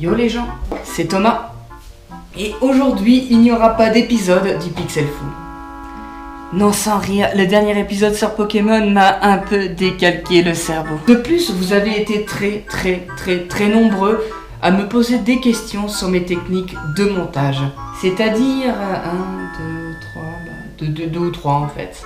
Yo les gens, c'est Thomas. Et aujourd'hui, il n'y aura pas d'épisode du Pixel Fou. Non, sans rire, le dernier épisode sur Pokémon m'a un peu décalqué le cerveau. De plus, vous avez été très nombreux à me poser des questions sur mes techniques de montage. C'est-à-dire 2 ou 3 en fait.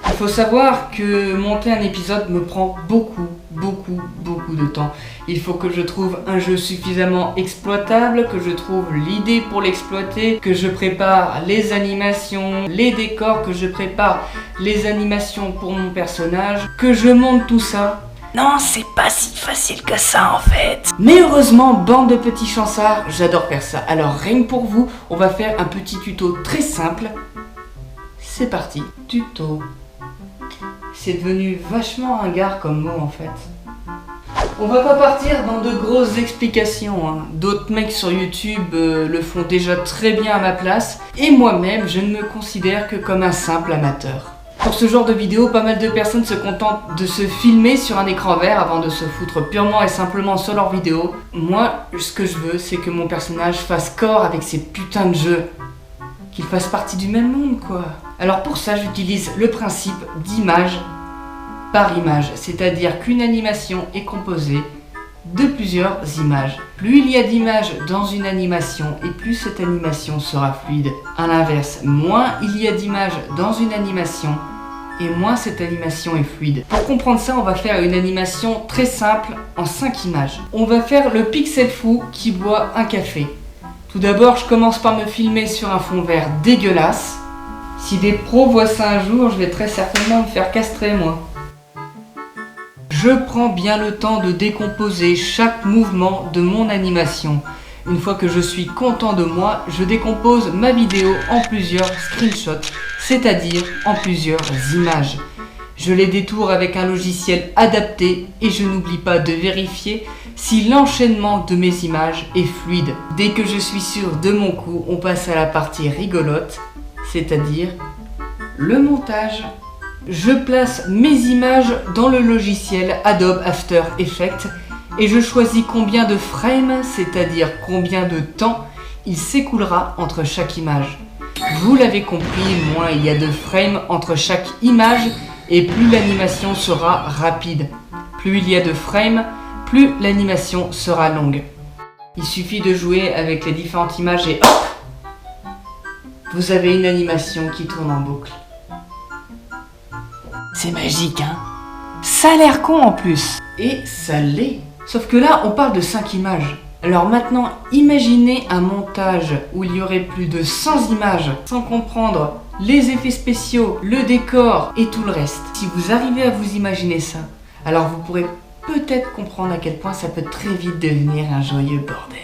Il faut savoir que monter un épisode me prend beaucoup de temps. Il faut que je trouve un jeu suffisamment exploitable, que je trouve l'idée pour l'exploiter, que je prépare les animations, les décors, que je prépare les animations pour mon personnage, que je monte tout ça. Non, c'est pas si facile que ça en fait. Mais heureusement, bande de petits chanceux, j'adore faire ça. Alors rien que pour vous, on va faire un petit tuto très simple. C'est parti, tuto. C'est devenu vachement ringard comme mot en fait. On va pas partir dans de grosses explications, hein. D'autres mecs sur YouTube le font déjà très bien à ma place. Et moi-même, je ne me considère que comme un simple amateur. Pour ce genre de vidéo, pas mal de personnes se contentent de se filmer sur un écran vert avant de se foutre purement et simplement sur leur vidéo. Moi, ce que je veux, c'est que mon personnage fasse corps avec ces putains de jeux. Qu'il fasse partie du même monde, quoi. Alors pour ça, j'utilise le principe d'image par image, c'est-à-dire qu'une animation est composée de plusieurs images. Plus il y a d'images dans une animation et plus cette animation sera fluide. À l'inverse, moins il y a d'images dans une animation et moins cette animation est fluide. Pour comprendre ça, on va faire une animation très simple en 5 images. On va faire le Pixel Fou qui boit un café. Tout d'abord, je commence par me filmer sur un fond vert dégueulasse. Si des pros voient ça un jour, je vais très certainement me faire castrer moi. Je prends bien le temps de décomposer chaque mouvement de mon animation. Une fois que je suis content de moi, je décompose ma vidéo en plusieurs screenshots, c'est-à-dire en plusieurs images. Je les détourne avec un logiciel adapté et je n'oublie pas de vérifier si l'enchaînement de mes images est fluide. Dès que je suis sûr de mon coup, on passe à la partie rigolote, c'est-à-dire le montage. Je place mes images dans le logiciel Adobe After Effects et je choisis combien de frames, c'est-à-dire combien de temps il s'écoulera entre chaque image. Vous l'avez compris, moins il y a de frames entre chaque image et plus l'animation sera rapide. Plus il y a de frames, plus l'animation sera longue. Il suffit de jouer avec les différentes images et hop, vous avez une animation qui tourne en boucle. C'est magique, hein? Ça a l'air con en plus. Et ça l'est. Sauf que là, on parle de 5 images. Alors maintenant, imaginez un montage où il y aurait plus de 100 images, sans comprendre les effets spéciaux, le décor et tout le reste. Si vous arrivez à vous imaginer ça, alors vous pourrez peut-être comprendre à quel point ça peut très vite devenir un joyeux bordel.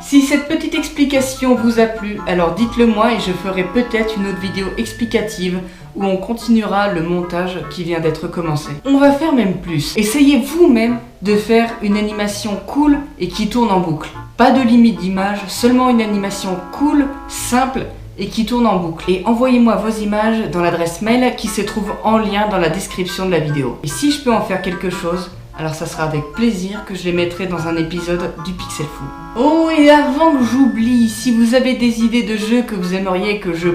Si cette petite explication vous a plu, alors dites-le moi et je ferai peut-être une autre vidéo explicative où on continuera le montage qui vient d'être commencé. On va faire même plus. Essayez vous-même de faire une animation cool et qui tourne en boucle. Pas de limite d'image, seulement une animation cool, simple et qui tourne en boucle. Et envoyez-moi vos images dans l'adresse mail qui se trouve en lien dans la description de la vidéo. Et si je peux en faire quelque chose, alors ça sera avec plaisir que je les mettrai dans un épisode du Pixel Fou. Oh, et avant que j'oublie, si vous avez des idées de jeux que vous aimeriez que je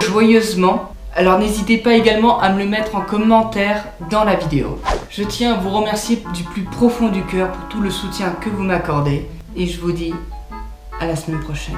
joyeusement, alors n'hésitez pas également à me le mettre en commentaire dans la vidéo. Je tiens à vous remercier du plus profond du cœur pour tout le soutien que vous m'accordez et je vous dis à la semaine prochaine.